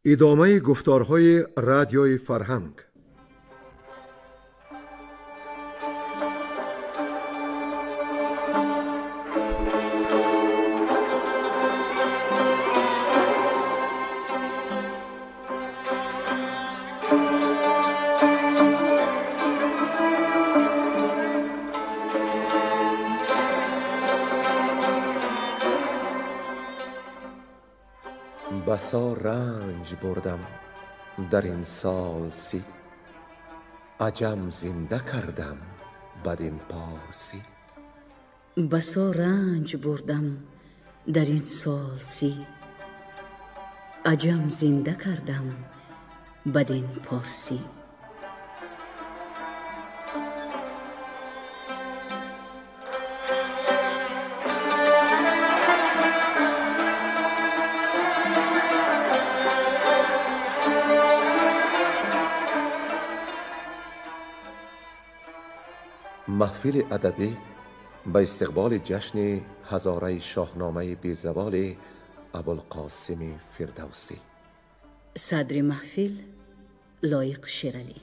ادامه گفتارهای رادیوی فرهنگ. بسا رنج بردم در این سال سی، عجم زنده کردم بدین پارسی. بسا رنج بردم در این سال سی، عجم زنده کردم بدین پارسی. محفل ادبی به استقبال جشن هزاره شاهنامه بیزوال ابوالقاسم فردوسی. صدر محفل لایق شیرالی.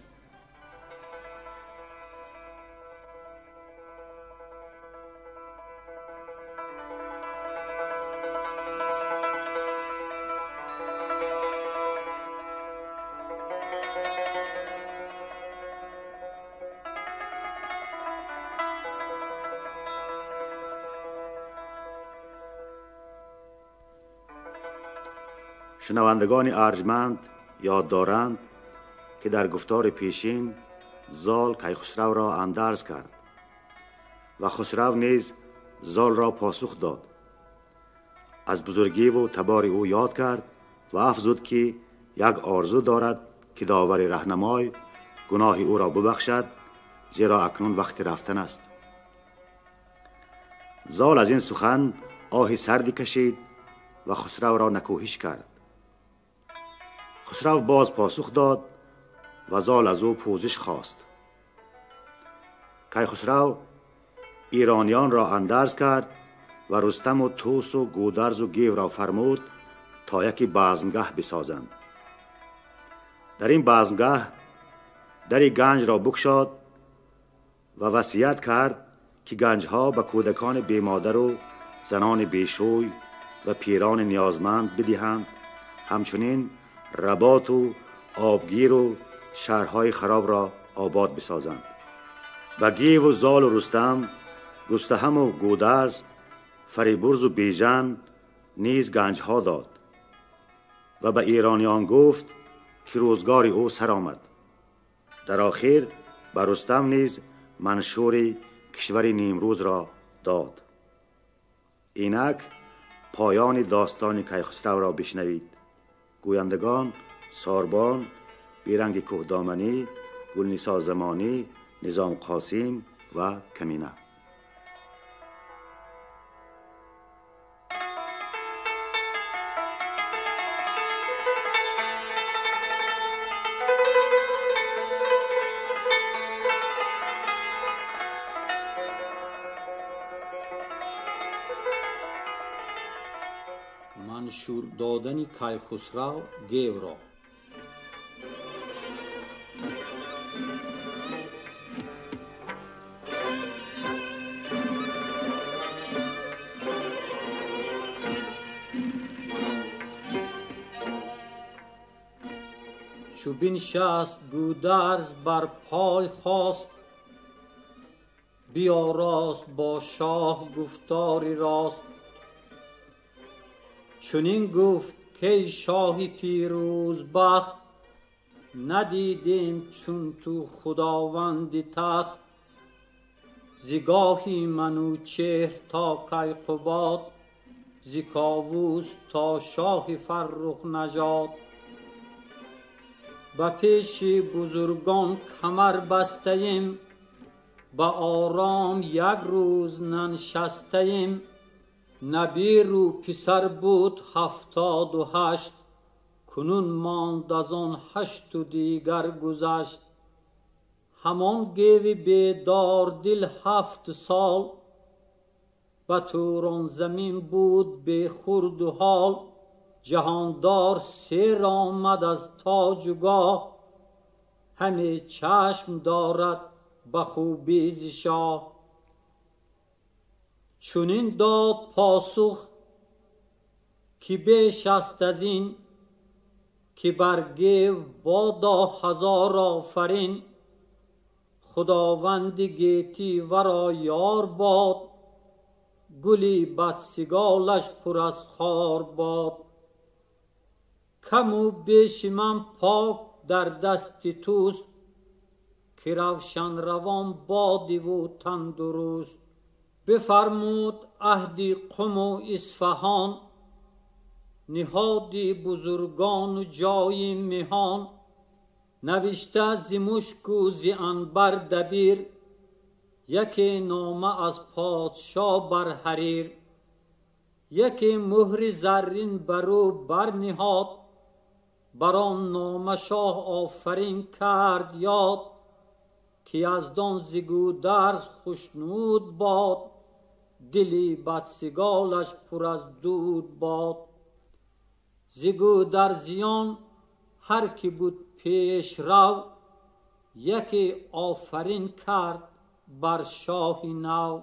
شنوندگان ارجمند یاد دارند که در گفتار پیشین زال کیخسرو را اندرز کرد و خسرو نیز زال را پاسخ داد. از بزرگی و تبار او یاد کرد و افزود که یک آرزو دارد که داور رهنمای گناه او را ببخشد، زیرا اکنون وقت رفتن است. زال از این سخن آهی سردی کشید و خسرو را نکوهش کرد. خسرو باز پاسخ داد و زال از او پوزش خواست. کیخسرو ایرانیان را اندرز کرد و رستم و طوس و گودرز و گیو را فرمود تا یکی بزمگاه بسازند. در این بزمگاه دری گنج را بگشاد و وصیت کرد که گنجها به کودکان بی مادر و زنان بیشوی و پیران نیازمند بدهند، همچنین رباط و آبگیر و شهرهای خراب را آباد بسازند. و گیو و زال و رستم، رستهم و گودرز، فریبرز و بیژن نیز گنجها داد و به ایرانیان گفت که روزگار او سر آمد. در آخر به رستم نیز منشور کشور نیمروز را داد. اینک پایان داستان کیخسرو را بشنوید. گویندگان ساربان، بیرنگ کوهدامنی، گلنیسا زمانی، نظام قاسم و کمینه. منشور دادن کیخسرو گیو را. چو بنشست گودرز بر پای خواست، بیاراست با شاه گفتاری راست. چنین گفت که ای شاه پیروز بخت، ندیدیم چون تو خداوند تخت. زگاهی منوچهر تا کیقباد، ز کاووس تا شاه فرخ نژاد. به پیش بزرگان کمر بستیم، به آرام یک روز ننشستیم. نبیرو پسر بود 78، کنون ماند از آن 8 و دیگر گذشت. همان گیو بیدار دل 7 سال، به توران زمین بود بی خورد و حال. جهاندار سیر آمد از تاج و گاه، همه چشم دارد به خوبی ز شاه. چنین داد پاسخ که بیش است از این، که بر گیو بادا هزار آفرین. خداوند گیتی ورا یار باد، گلی بدسگالش پر از خار باد. کم و بیش من پاک در دست توست، که روشن روان بادی و تندرست. بفرمود عهدی قم و اصفهان، نهادی بزرگان و جای مهان. نوشته ز مشک و ز عنبر دبیر، یکی نامه از پادشاه بر حریر. یکی مهر زرین برو برنهاد، بر آن نامه شاه آفرین کرد یاد. که از دان ز گودرز خشنود باد، دلی بدسگالش پر از دود باد. ز گودرزیان هر کی بود پیش رو، یکی آفرین کرد بر شاه نو.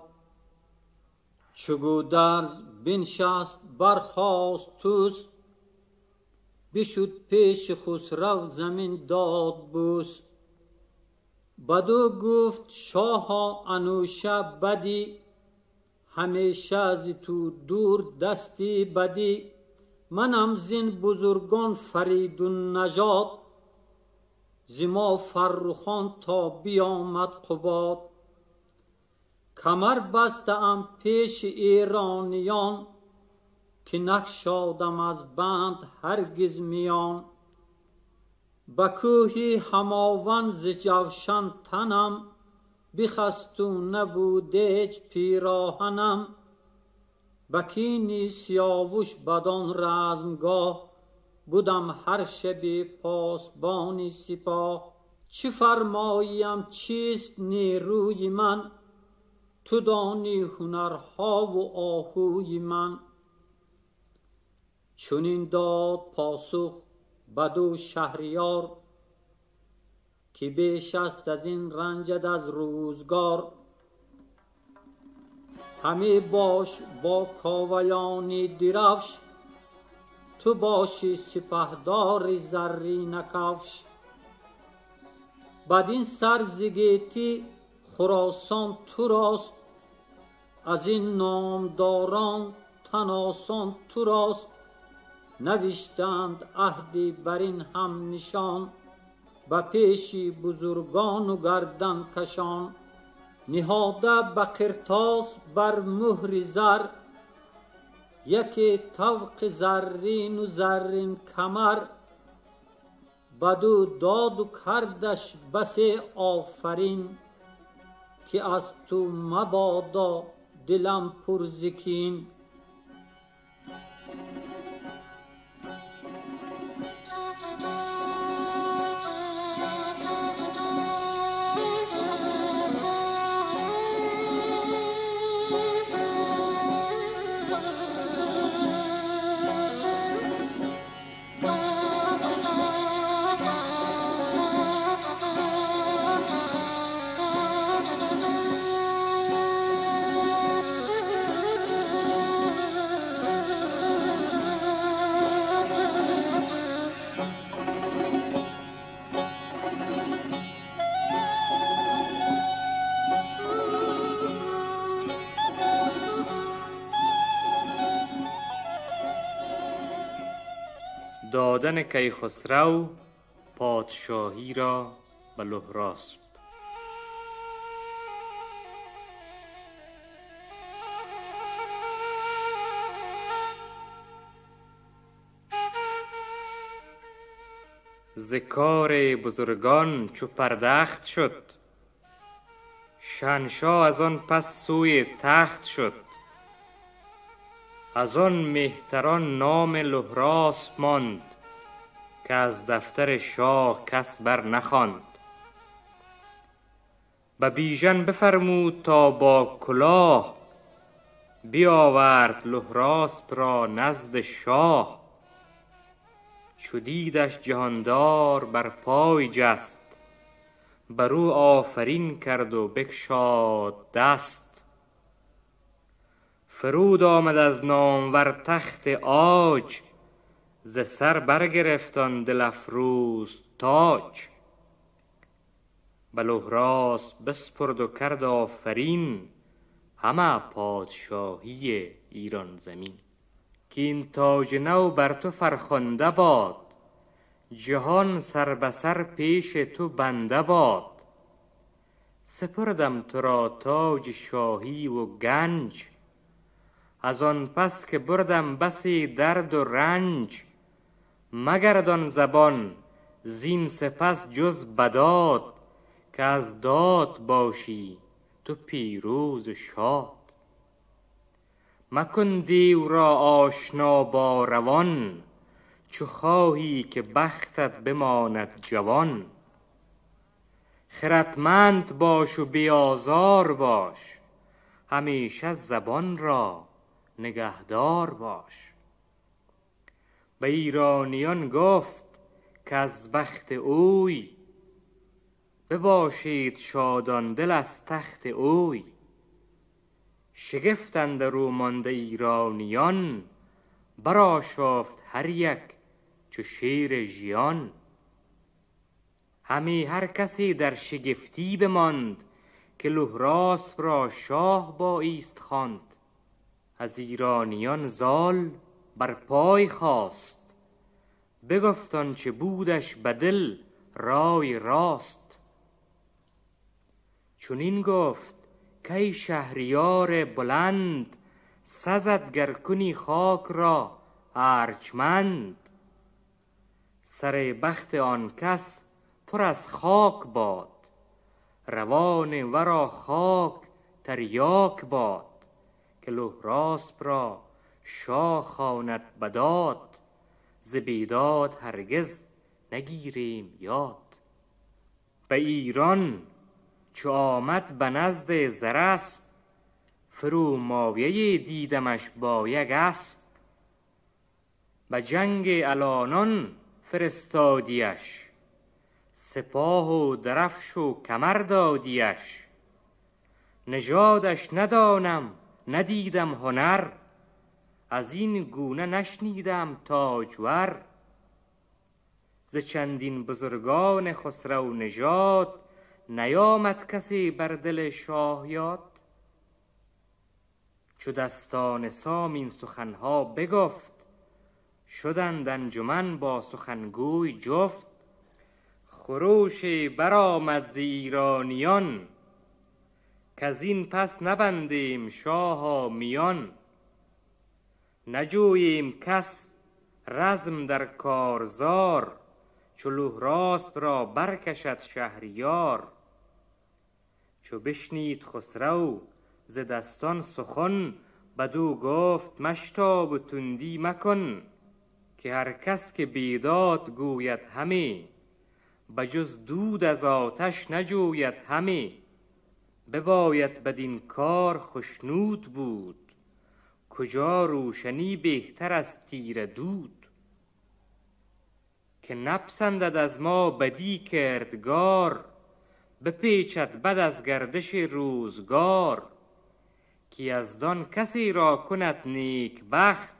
چو گودرز بنشست برخاست توس، بشد پیش خسرو زمین داد بوس. بدو گفت شاها انوشه بدی، همیشه از تو دور دستی بدی. منم زین بزرگان فریدون نژاد، ز ما فرخان تا بیامد قباد. کمر بسته ام پیش ایرانیان، که نگشادم از بند هرگز میان. به کوهی هماون ز جوشن تنم، بخست و نبود هیچ پیراهنم. به کینی سیاوش بدان رزمگاه، بودم هر شب پاسبانی سپاه. چه فرماییم چیست نیروی من، تو دانی هنرها و آهوی من. چنین داد پاسخ بدو شهریار، که بیش است از این رنجد از روزگار. همه باش با کاویانی درفش، تو باشی سپهدار زرین کفش. بدین سر ز گیتی خراسان تو راست، از این نامداران تن آسان تو راست. نوشتند عهدی بر این هم نشان، به پیشی بزرگان و گردن کشان. نهاده به قرطاس بر مهر زر، یکی طوق زرین و زرین کمر. بدو داد و کردش بسی آفرین، که از تو مبادا دلم پر ز کین. دادن کیخسرو پادشاهی را به لهراسپ. ز کار بزرگان چو پردخت شد، شهنشاه از آن پس سوی تخت شد. از آن مهتران نام لهراسپ ماند، که از دفتر شاه کس بر نخواند. به بیژن بفرمود تا با کلاه، بیاورد لهراسپ را نزد شاه. چو دیدش جهاندار بر پای جست، بر او آفرین کرد و بگشاد دست. فرود آمد از نامور تخت عاج، ز سر برگرفت آن دل افروز تاج. به لهراس بسپرد و کرد آفرین، همه پادشاهی ایران زمین. که این تاج نو بر تو فرخنده باد، جهان سر به سر پیش تو بنده باد. سپردم تو را تاج شاهی و گنج، از آن پس که بردم بسی درد و رنج. مگردان زبان زین سپس جز بداد، که از داد باشی تو پیروز و شاد. مکن دیو را آشنا با روان، چو خواهی که بختت بماند جوان. خردمند باش و بی آزار باش، همیشه زبان را نگهدار باش. به ایرانیان گفت که از بخت اوی، بباشید شادان دل از تخت اوی. شگفت اندرو مانده ایرانیان، برآشفت هر یک چو شیر ژیان. همی هر کسی در شگفتی بماند، که لهراسپ را شاه بایست خواند. از ایرانیان زال بر پای خاست، بگفت آنچه بودش به دل رای راست. چنین گفت کای شهریار بلند، سزد گر کنی خاک را ارجمند. سر بخت آن کس پر از خاک باد، روان ورا خاک تریاک باد. که لهراسپ را شاه خواند بداد، ز بیداد هرگز نگیریم یاد. به ایران چو آمد به نزد زراسپ، فرومایه دیدمش با یک اسپ. به جنگ الانان فرستادیش، سپاه و درفش و کمر دادیش. نژادش ندانم ندیدم هنر، از این گونه نشنیدم تاجور. ز چندین بزرگان خسرو نژاد، نیامد کسی بر دل شاه یاد. چو دستان سام این سخنها بگفت، شدند انجمن با سخنگوی جفت. خروشی برآمد ز ایرانیان، کز این پس نبندیم شاها میان. نجوییم کس رزم در کارزار، چو لهراسپ را برکشد شهریار. چو بشنید خسرو ز دستان سخن، بدو گفت مشتاب و تندی مکن. که هر کس که بیداد گوید همی، بجز دود از آتش نجوید همی. بباید بدین کار خشنود بود، کجا روشنی بهتر از تیر دود. که نپسندد از ما بدی کردگار، بپیچد بد از گردش روزگار. که یزدان کسی را کند نیک بخت،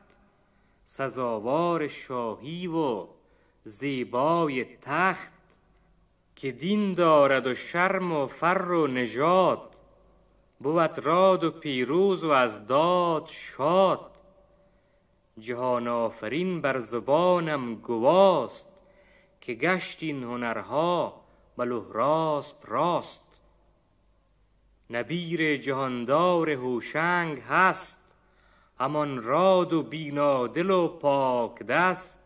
سزاوار شاهی و زیبای تخت. که دین دارد و شرم و فر و نژاد، بود راد و پیروز و از داد شاد. جهان آفرین بر زبانم گواست، که گشت این هنرها به لهراسپ راست. نبیر جهاندار هوشنگ هست، همان راد و بینادل و پاک دست.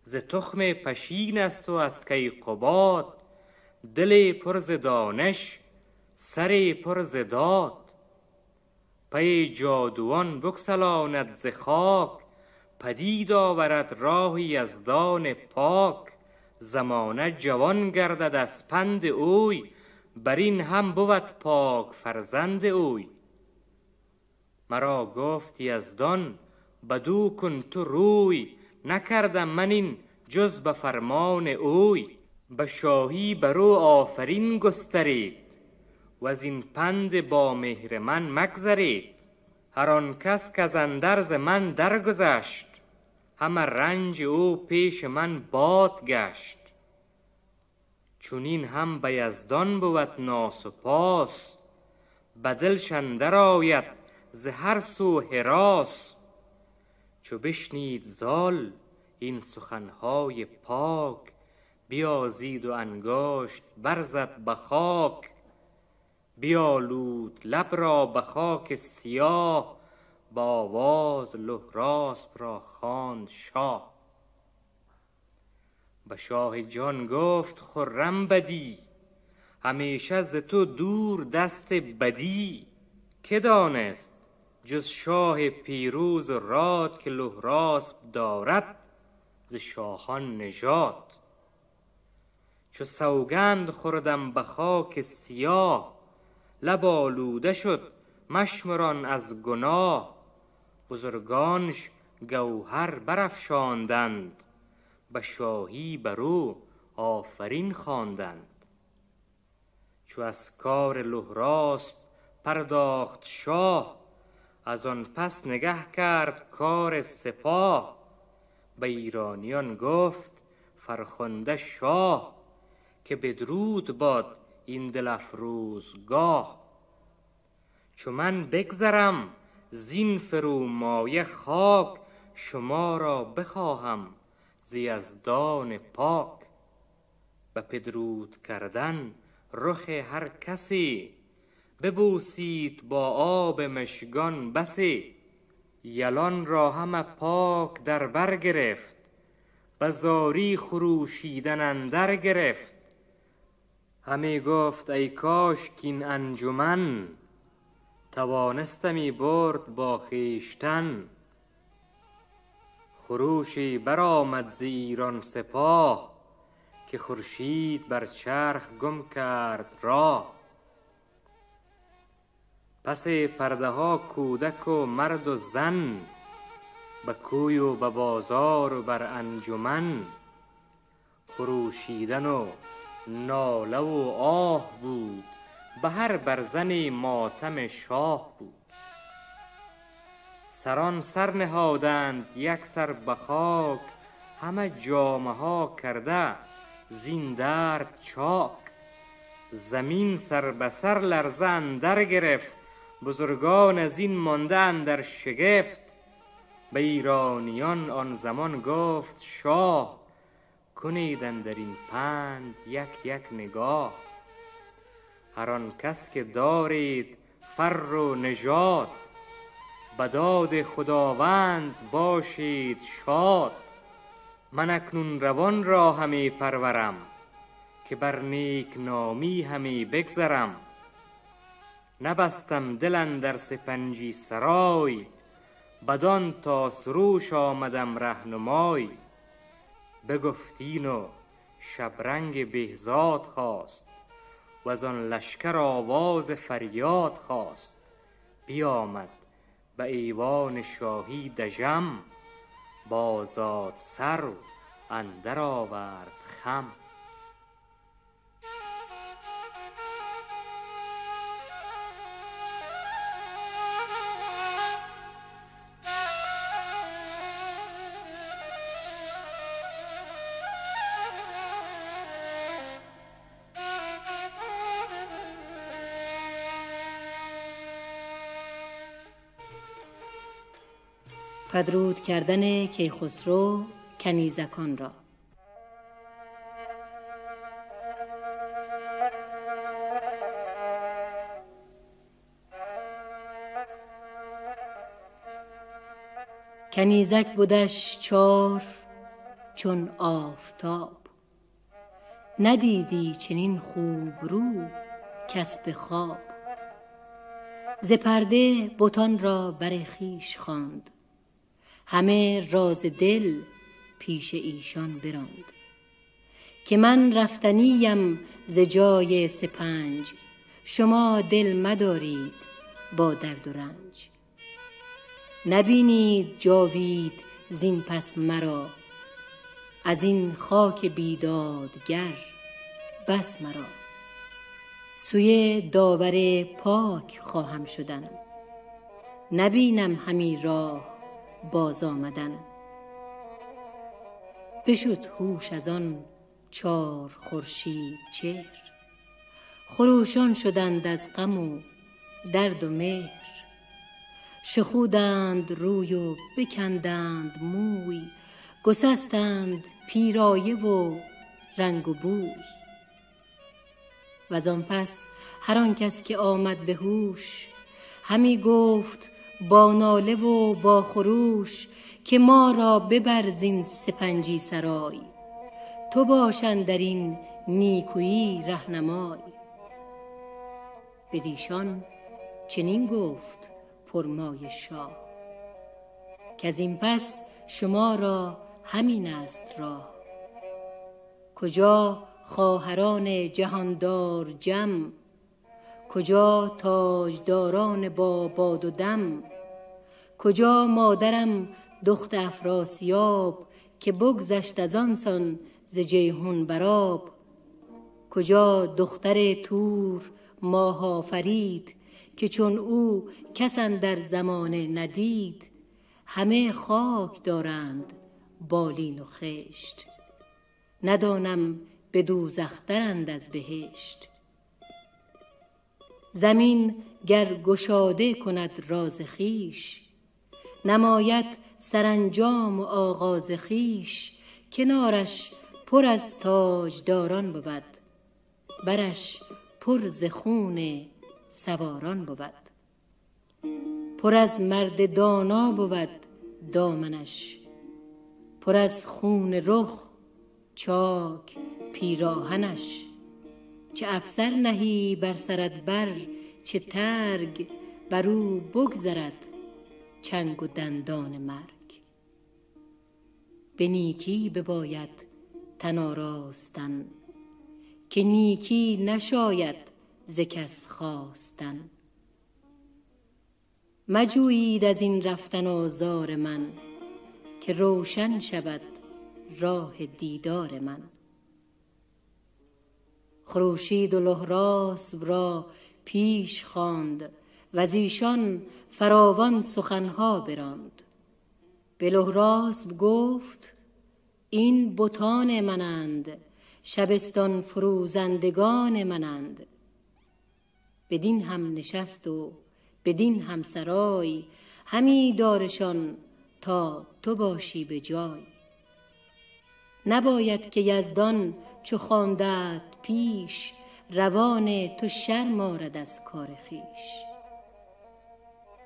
ز تخم پشین است و از کیقباد، دل پر ز دانش سر پر ز داد. پی جادوان بگسلاند ز خاک، پدید آورد راه یزدان پاک. زمانه جوان گردد از پند اوی، بر این هم بود پاک فرزند اوی. مرا گفت یزدان بدو کن تو روی، نکردم من این جز به فرمان اوی. به شاهی برو آفرین گسترید و از این پند با مهر من مگذرید. هر آن کس که از اندرز من درگذشت، همه رنج او پیش من باد گشت. چونین هم به یزدان بود ناسپاس، به دلش اندر آید ز هر سو هراس. چو بشنید زال این سخنهای پاک، بیازید و انگشت برزد به خاک. بیالود لب را به خاک سیاه، با آواز لهراسپ را خواند شاه. به شاه جان گفت خرم بدی، همیشه ز تو دور دست بدی. که دانست جز شاه پیروز و راد، که لهراسپ دارد ز شاهان نژاد. چو سوگند خوردم به خاک سیاه، لب آلوده شد مشمران از گناه. بزرگانش گوهر برافشاندند، به شاهی برو آفرین خواندند. چو از کار لهراسپ پرداخت شاه، از آن پس نگه کرد کار سپاه. به ایرانیان گفت فرخنده شاه، که بدرود باد این دل افروزگاه. چو من بگذرم زین فرومایه خاک، شما را بخواهم ز یزدان پاک. به پدرود کردن رخ هر کسی، ببوسید با آب مشگان بسی. یلان را همه پاک در بر گرفت، به زاری خروشیدن اندر گرفت. همی گفت ای کاش کین انجمن، توانستمی برد با خویشتن. خروشی برآمد ز ایران سپاه، که خورشید بر چرخ گم کرد راه. پس پرده ها کودک و مرد و زن، به کوی و به بازار و بر انجمن. خروشیدن و ناله و آه بود، به هر برزنی ماتم شاه بود. سران سر نهادند یک سر به خاک، همه جامه ها کرده زین درد چاک. زمین سر به سر لرزه اندر گرفت، بزرگان از این مانده اندر شگفت. به ایرانیان آن زمان گفت شاه، کنید اندر این پند یک یک نگاه. هر آن کس که دارید فر و نژاد، به داد خداوند باشید شاد. من اکنون روان را همی پرورم، که بر نیک نامی همی بگذرم. نبستم دل اندر سپنجی سرای، بدان تا سروش آمدم رهنمای. بگفتین و شبرنگ بهزاد خواست، و از آن لشکر آواز فریاد خواست. بیامد به ایوان شاهی دژم، بازاد سر و اندر آورد خم. پدرود کردن کیخسرو کنیزکان را. کنیزک بودش چار چون آفتاب، ندیدی چنین خوب رو کس به خواب. ز پرده بتان را بر خویش خواند، همه راز دل پیش ایشان براند. که من رفتنیم ز جای سپنج، شما دل مدارید با درد و رنج. نبینید جاوید زین پس مرا، از این خاک بیدادگر بس مرا. سوی داور پاک خواهم شدن، نبینم همی راه باز آمدن. بشد هوش از آن 4 خورشید چهر، خروشان شدند از غم و درد و مهر. شخودند روی و بکندند موی، گسستند پیرایه و رنگ و بوی. وزان پس هر آن کس که آمد به هوش، همی گفت با ناله و با خروش که ما را ببر زین سپنجی سرای، تو باش اندر این نیکویی رهنمای. بدیشان چنین گفت پرمای شاه کز این پس شما را همین است راه. کجا خواهران جهاندار جم، کجا تاجداران با باد و دم. کجا مادرم دخت افراسیاب، که بگذشت از آنسان ز جیحون براب. کجا دختر تور ماه آفرید، که چون او کس اندر زمانه ندید. همه خاک دارند بالین و خشت، ندانم به دوزخ درند از بهشت. زمین گر گشاده کند راز خویش، نماید سرانجام و آغاز خویش. کنارش پر از تاجداران بود، برش پر ز خون سواران بود. پر از مرد دانا بود دامنش، پر از خون رخ چاک پیراهنش. چه افسر نهی بر سرت بر، چه ترگ بر او بگذرد چنگ و دندان مرگ. به نیکی بباید تن آراستن، که نیکی نشاید ز کس خواستن. مجویید از این رفتن آزار من، که روشن شود راه دیدار من. خروشید و لهراسب را پیش خواند، وز ایشان فراوان سخنها براند. به لهراسب گفت این بتان منند، شبستان فروزندگان منند. بدین هم نشست و بدین هم سرای، همی دارشان تا تو باشی به جای. نباید که یزدان چو خواندت پیش، روان تو شرم آرد از کار خویش.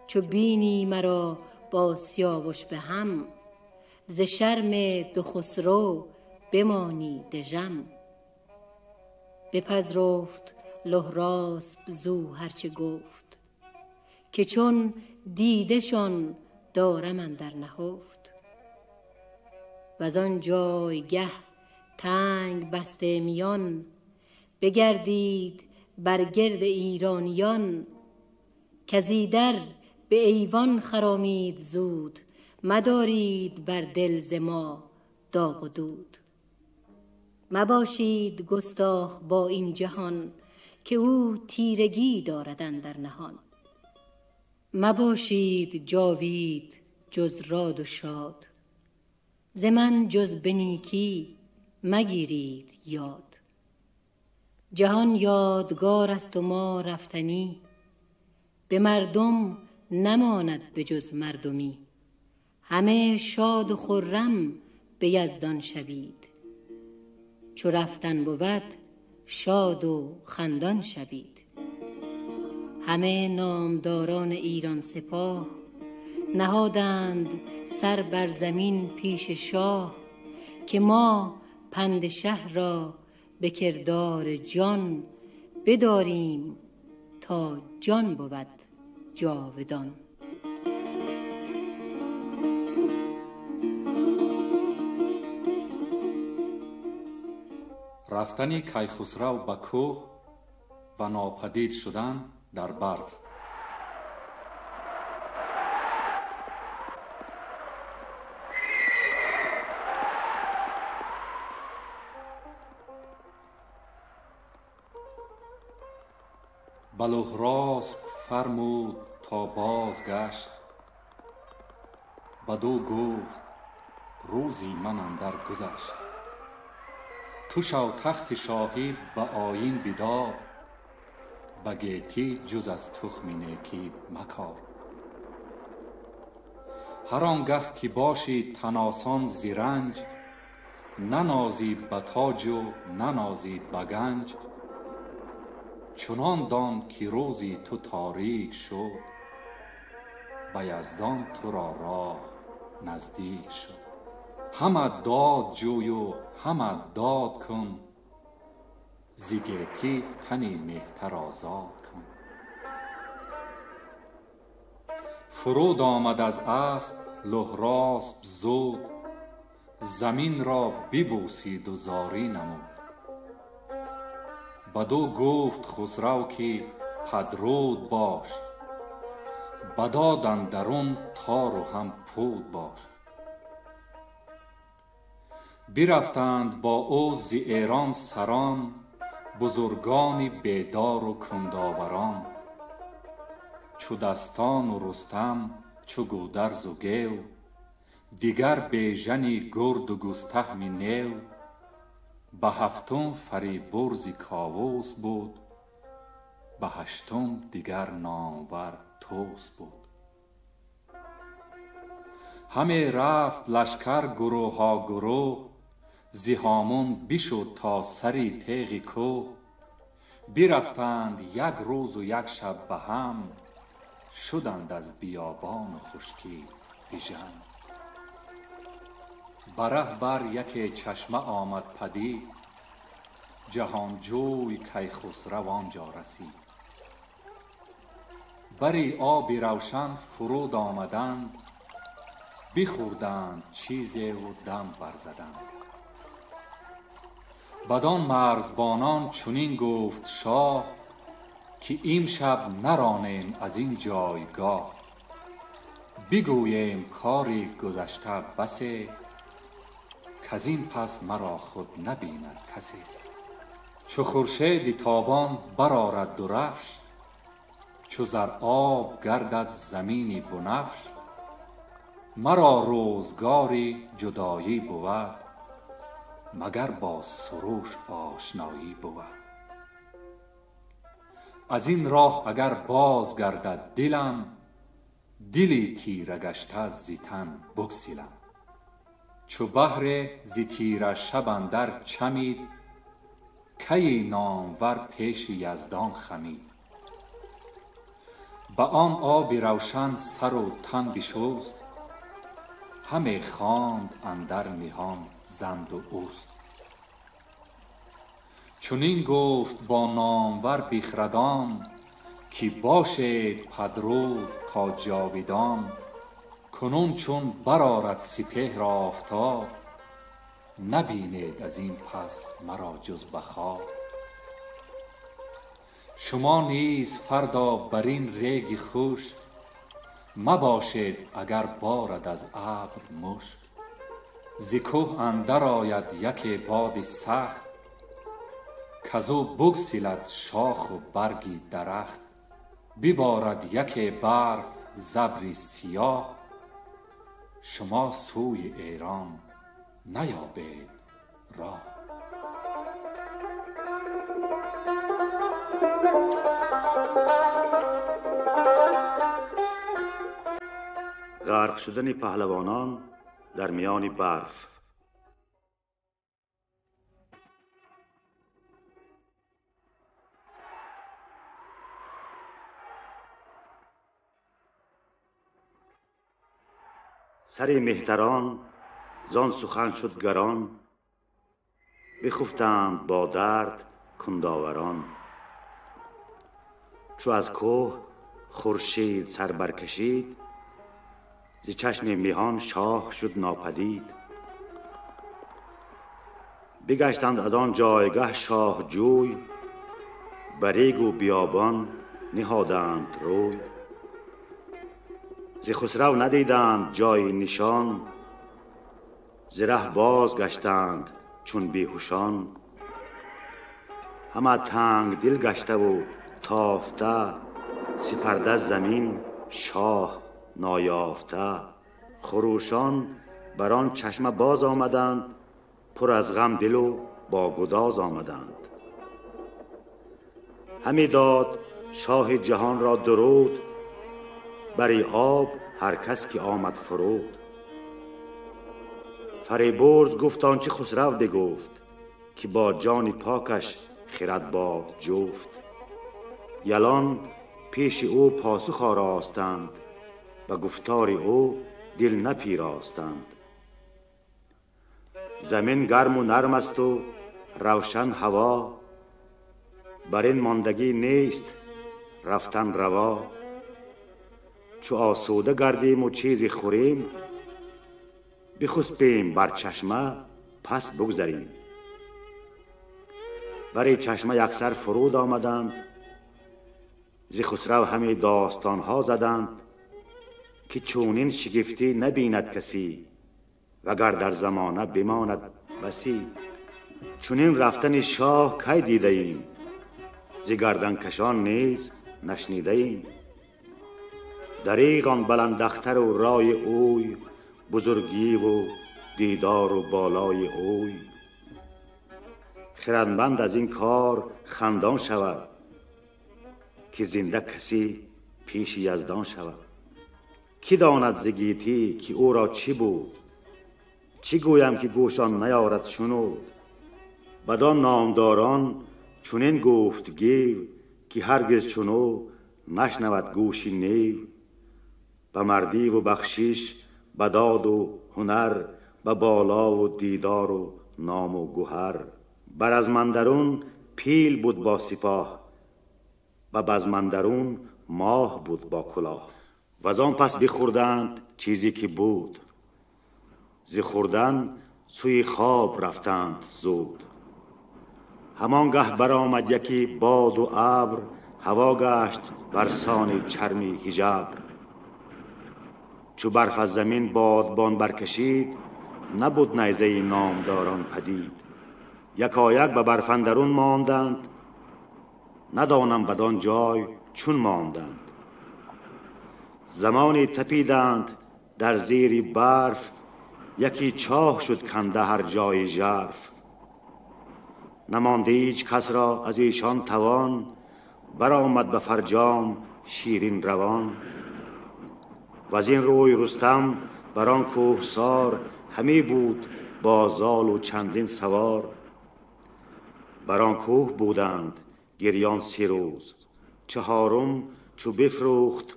چو بینی مرا با سیاوش به هم، ز شرم دو خسرو بمانی دژم. بپذرفت لهراسب زو هرچه گفت، که چون دیدشان دارم اندر نهفت. وز آن جایگه تنگ بسته میان، بگردید بر گرد ایرانیان. کز ایدر به ایوان خرامید زود، مدارید بر دل ز ما داغ و دود. مباشید گستاخ با این جهان، که او تیرگی دارد اندر نهان. مباشید جاوید جز راد و شاد، ز من جز به نیکی مگیرید یاد. جهان یادگار است و ما رفتنی، به مردم نماند به جز مردمی. همه شاد و خرم به یزدان شوید، چو رفتن بود شاد و خندان شوید. همه نامداران ایران سپاه، نهادند سر بر زمین پیش شاه. که ما پند شه را به کردار جان، بداریم تا جان بود جاودان. رفتن کیخسرو به کوه و ناپدید شدن در برف. به لهراسپ فرمود تا بازگشت. بدو گفت روزی من اندر گذشت. تو شو تخت شاهی به آیین بیدار، به گیتی جز از تخم نیکی مکار. هر آنگه که باشی تن آسان ز رنج، ننازید به تاج و ننازید به گنج. چنان دان که روزی تو تاریک شد، به یزدان تو را راه نزدیک شد. همه داد جوی و همه داد کن، ز گیتی تنی مهتر آزاد کن. فرود آمد از اسب لهراسپ زود، زمین را ببوسید و زاری نمود. بدو گفت خسرو که پدرود باش، بداد اندرون تار و هم پود باش. برفتند با او ز ایران سران، بزرگانی بیدار و کنداوران. چو دستان و رستم چو گودرز و گیو، دیگر بیژنی گرد و گستهم نیو. به هفتم فریبرز کاووس بود، به هشتم دیگر نامور طوس بود. همه رفت لشکر گروه ها گروه، ز هامون بشد تا سری تیغ کوه. برفتند یک روز و یک شب به هم، شدند از بیابان و خشکی دژم. بره بر یک چشمه آمد پدید، جهانجوی کیخسرو آنجا رسید. بری آبی روشن فرود آمدند، بخوردند چیزی و دم برزدند. بدان مرزبانان چنین گفت شاه، که امشب نرانیم از این جایگاه. بگوییم کاری گذشته بسی، کز این پس مرا خود نبیند کسی. چو خورشید تابان برآرد درفش، چو زر آب گردد زمینی بنفش. مرا روزگاری جدایی بود، مگر با سروش آشنایی بود. از این راه اگر باز گردد دلم، دلی تیره گشته ز تن بگسلم. چو بحر ز تیره شب اندر چمید، کی نامور پیش یزدان خمید. به آن آب روشن سر و تن بشست، همه خواند اندر نهان زند و اوست. چنین گفت با نامور بخردان، که باشید پدرود تا جاویدان. کنون چون برآرد سپهر آفتاب، نبینید از این پس مرا جز به خواب. شما نیز فردا بر این ریگ خوش، مباشید اگر بارد از ابر مشک. ز کوه اندر آید یک باد سخت، کزو بگسلد شاخ و برگی درخت. ببارد یک برف زبری سیاه، شما سوی ایران نیابید راه. غرق شدن پهلوانان در میان برف. سر مهتران زان سخن شد گران، بخفتند با درد کنداوران. چو از کوه خورشید سر برکشید، ز چشم میهان شاه شد ناپدید. بگشتند از آن جایگه شاه جوی، بر ریگ و بیابان نهادند روی. ز خسرو ندیدند جای نشان، ز ره باز گشتند چون بیهوشان. همه تنگ دل گشته و تافته، سپرده زمین شاه نایافته. خروشان بر آن چشمه باز آمدند، پر از غم دل و با گداز آمدند. همی داد شاه جهان را درود، بری آب هر کس که آمد فرود. فریبرز گفت آنچه خسرو بگفت، که با جان پاکش خرد باد جفت. یلان پیش او پاسخ آراستند، و گفتار او دل نپیراستند. زمین گرم و نرم است و روشن هوا، بر این ماندگی نیست رفتن روا. چو آسوده گردیم و چیزی خوریم، بخسبیم بر چشمه پس بگذریم. بر چشمه یکسر فرود آمدند، ز خسرو همه داستان ها زدند. که چونین شگفتی نبیند کسی، وگر در زمانه بماند بسی. چونین رفتن شاه کی دیده ایم، ز گردن کشان نیز نشنیده ایم. دریغ آن بلند اختر و رای اوی، بزرگی و دیدار و بالای اوی. خردمند از این کار خندان شود، که زنده کسی پیش یزدان شود. کی داند ز گیتی که او را چی بود، چی گویم که گوشان نیارد شنود. بدان نامداران چنین گفت گیو، که هرگز چنو نشنود گوشی نیو. به مردی و بخشش، به داد و هنر، به بالا و دیدار و نام و گوهر. بر از مندرون پیل بود با سپاه، و بزمندرون ماه بود با کلاه. و از آن پس بخوردند چیزی که بود، ز خوردن سوی خواب رفتند زود. همان گه برآمد یکی باد و ابر، هوا گشت برسان چرمی هژبر. چو برف از زمین بادبان برکشید، نبود نیزه نامداران پدید. یکایک به برف اندرون ماندند، ندانم بدان جای چون ماندند. زمانی تپیدند در زیر برف، یکی چاه شد کنده هر جای ژرف. نمانده هیچ کس را از ایشان توان، برآمد به فرجام شیرین روان. و از این روی رستم بر آن کوهسار، همی بود با زال و چندین سوار. بر آن کوه بودند گریان 3 روز، چهارم چو بفروخت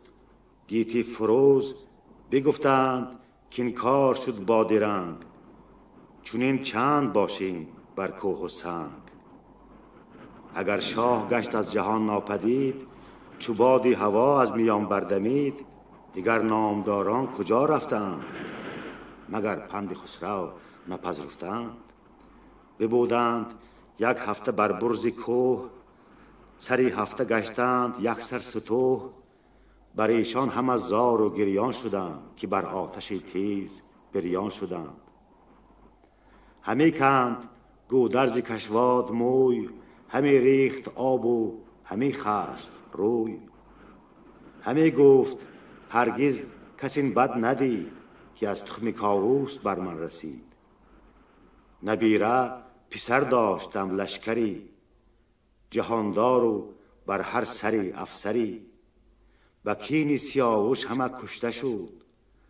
گیتی فروز. بگفتند کین کار شد با درنگ، چونین چند باشیم بر کوه و سنگ. اگر شاه گشت از جهان ناپدید، چو بادی هوا از میان بردمید. دیگر نامداران کجا رفتند، مگر پند خسرو نپذرفتند. ببودند 1 هفته بر برز کوه، سری هفته گشتند یک سر ستوه. بر ایشان هم از زار و گریان شدند، که بر آتش تیز بریان شدند. همی کند گودرز کشواد موی، همی ریخت آب و همی خست روی. همی گفت هرگز کس این بد ندید، که از تخم کاووس بر من رسید. نبیره پسر داشتم لشکری، جهاندار و بر هر سری افسری. و کین سیاوش همه کشته شد،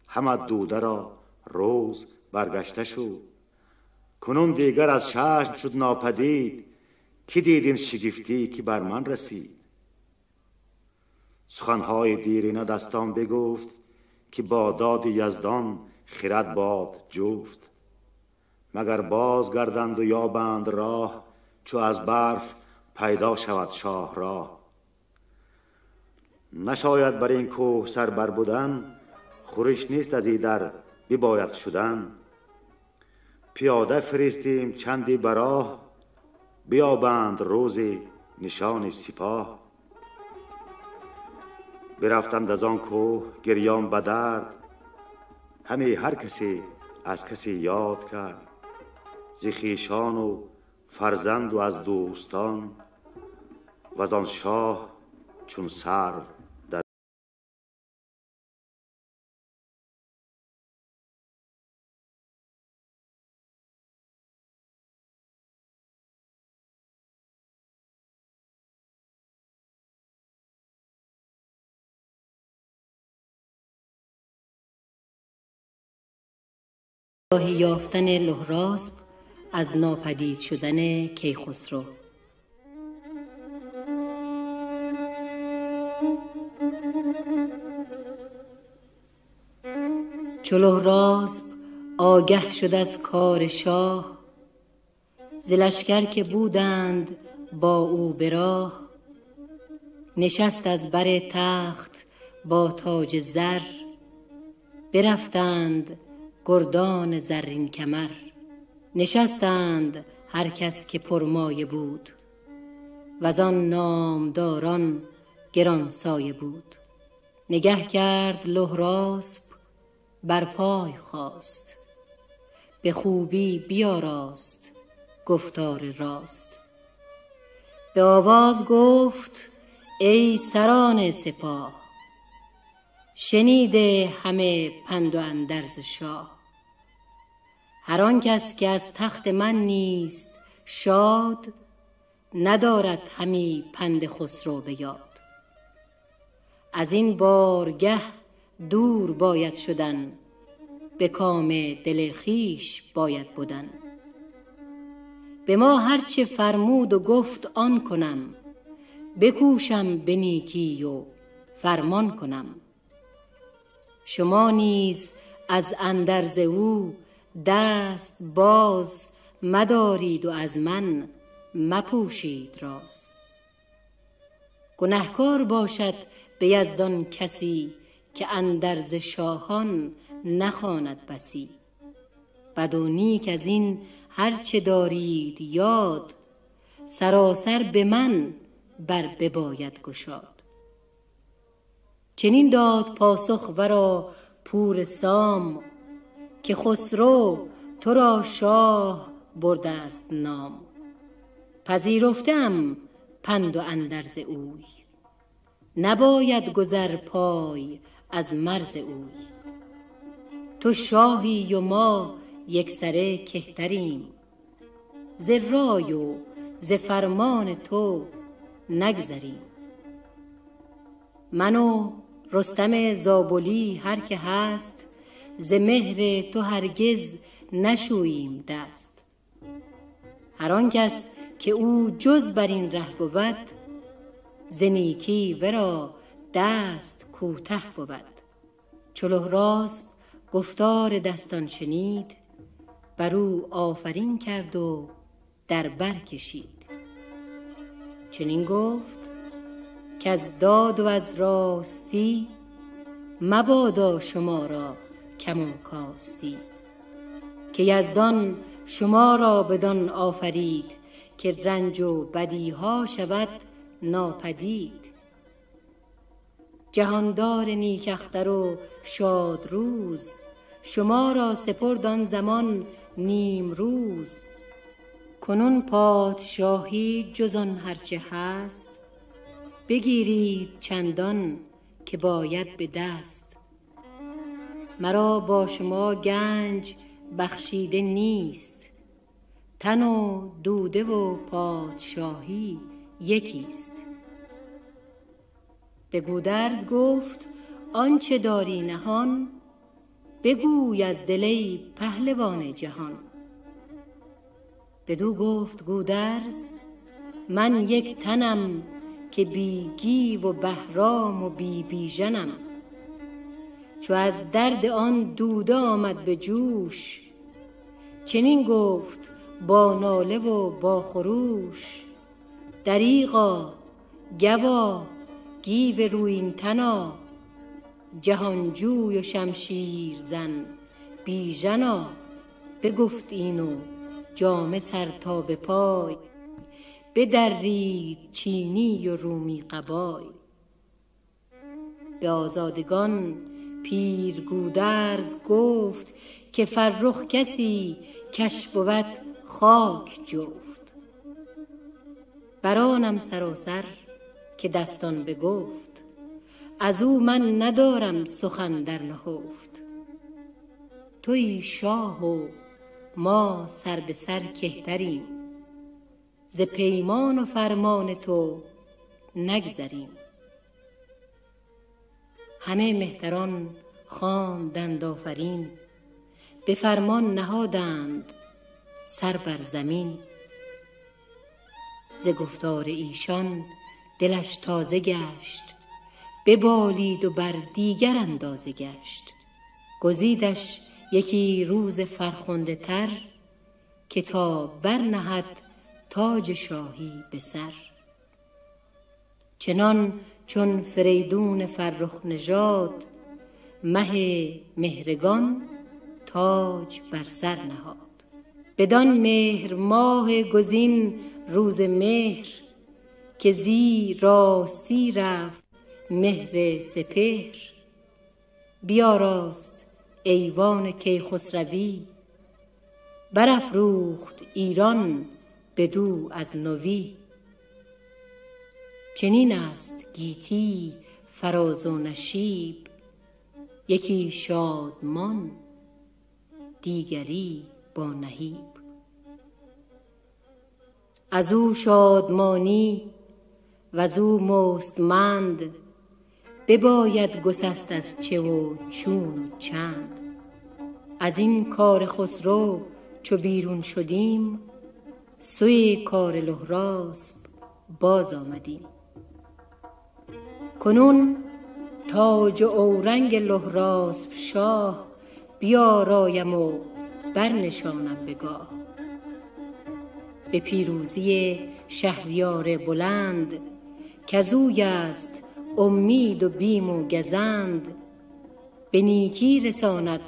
همه دوده را روز برگشته شد. کنون دیگر از چشم شد ناپدید، کی دید این شگفتی که بر من رسید. سخنهای دیرینه دستان بگفت، که با داد یزدان خرد باد جفت. مگر باز گردند و یابند راه، چو از برف پیدا شود شاه راه. نشاید بر این کوه سر بر بودن، خورش نیست از ایدر بباید شدن. پیاده فرستیم چندی براه، بیابند روزی نشان سپاه. برفتند از آن کوه گریان به درد، همی هر کسی از کسی یاد کرد. ز خویشان و فرزند و از دوستان، و از آن شاه چون سرو در راه یافتن لهراسب از ناپدید شدن کیخسرو. چو لهراسب آگه شد از کار شاه، ز لشکر که بودند با او به راه، نشست از بر تخت با تاج زر، برفتند گردان زرین کمر. نشستند هر کس که پرمایه بود، وزان نامداران گران سایه بود. نگه کرد لهراسب بر پای خاست، به خوبی بیاراست گفتار راست. به آواز گفت ای سران سپاه، شنیده همه پند و اندرز شاه. هر آن کس که از تخت من نیست شاد، ندارد همی پند خسرو به یاد. از این بارگه دور باید شدن، به کام دل خویش باید بدن. به ما هرچه فرمود و گفت آن کنم، بکوشم به نیکی و فرمان کنم. شما نیز از اندرز او دست باز مدارید و از من مپوشید راز. گنهکار باشد به یزدان کسی، که اندرز شاهان نخواند بسی. بد و نیک از این هرچه دارید یاد، سراسر به من بر بباید گشاد. چنین داد پاسخ ورا پور سام، که خسرو تو را شاه برده است نام. پذیرفتم پند و اندرز اوی، نباید گذر پای از مرز اوی. تو شاهی و ما یکسره کهتریم، ز رای و ز فرمان تو نگذریم. من و رستم زابلی هر که هست، ز مهر تو هرگز نشوییم دست. هر آن کس که او جز بر این ره بود، ز نیکی ورا دست کوته بود. چو لهراسب گفتار دستان شنید، بر او آفرین کرد و در بر کشید. چنین گفت که از داد و از راستی، مبادا شما را کم و کاستی. که یزدان شما را بدان آفرید، که رنج و بدیها شود ناپدید. جهاندار نیک اختر و شاد روز، شما را سپرد آن زمان نیم روز. کنون پادشاهی جز آن هرچه هست، بگیرید چندان که باید به دست. مرا با شما گنج بخشیده نیست، تن و دوده و پادشاهی یکیست. به گودرز گفت آنچه داری نهان، بگوی از دل ای پهلوان جهان. بدو گفت گودرز من یک تنم، که بی گیو و بهرام و بی بیژنم. چو از درد آن دوده آمد به جوش، چنین گفت با ناله و با خروش. دریغا گوا گیو رویین تنا، جهانجوی و شمشیر زن بیژنا. بگفت اینو جامه سر تا به پای، بدرید چینی و رومی قبای. به آزادگان پیر گودرز گفت، که فرخ کسی کش بود خاک جفت. برانم سراسر که دستان بگفت، از او من ندارم سخن در نهفت. تویی شاه و ما سر به سر کهتریم، ز پیمان و فرمان تو نگذریم. همه مهتران خواندند آفرین، به فرمان نهادند سر بر زمین. ز گفتار ایشان دلش تازه گشت، ببالید و بر دیگر اندازه گشت. گزیدش یکی روز فرخنده تر، که تا برنهد تاج شاهی به سر. چنان چون فریدون فرخ نژاد، مه مهرگان تاج بر سر نهاد. بدان مهر ماه گزین روز مهر، که زی راستی رفت مهر سپهر. بیاراست ایوان کیخسروی، برافروخت ایران بدو از نوی. چنین است گیتی فراز و نشیب، یکی شادمان دیگری با نهیب. از او شادمانی و از او مستمند، بباید گسست از چه و چون و چند. از این کار خسرو چو بیرون شدیم، سوی کار لهراسپ باز آمدیم. کنون تاج و اورنگ لهراسپ شاه، بیارایم و برنشانم به گاه. به پیروزی شهریار بلند، کزوی است امید و بیم و گزند. به نیکی رساند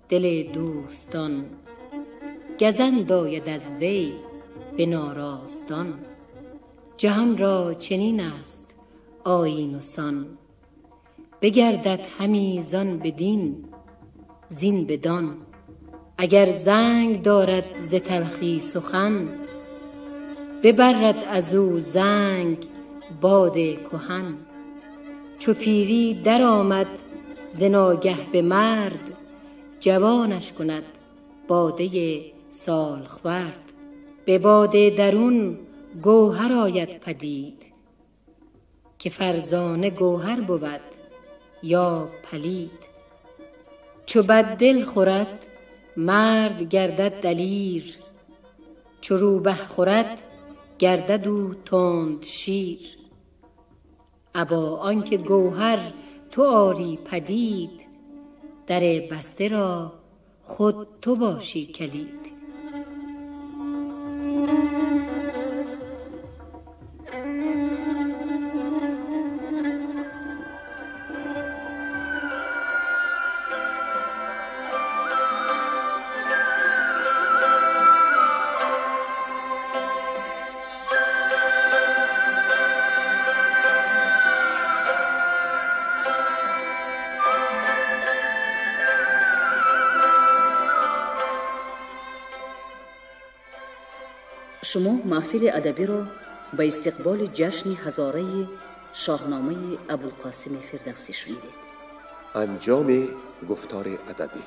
دل دوستان، گزند آید از وی به ناراستان. جهان را چنین است آیین و سان، بگردد همی زان بدین زین بدان. اگر زنگ دارد ز تلخی سخن، ببرد از او زنگ باد کهن. چو پیری در آمد ز ناگه به مرد، جوانش کند باده سالخورد. به باده درون گوهر آید پدید، که فرزانه گوهر بود یا پلید. چو بد دل خورد مرد گردد دلیر، چو روبه خورد گردد او تند شیر. ابا آنکه گوهر تو آری پدید، در بسته را خود تو باشی کلید. شما محفل ادبی را به استقبال جشن هزاره شاهنامه ابوالقاسم فردوسی شنیدید. انجام گفتار ادبی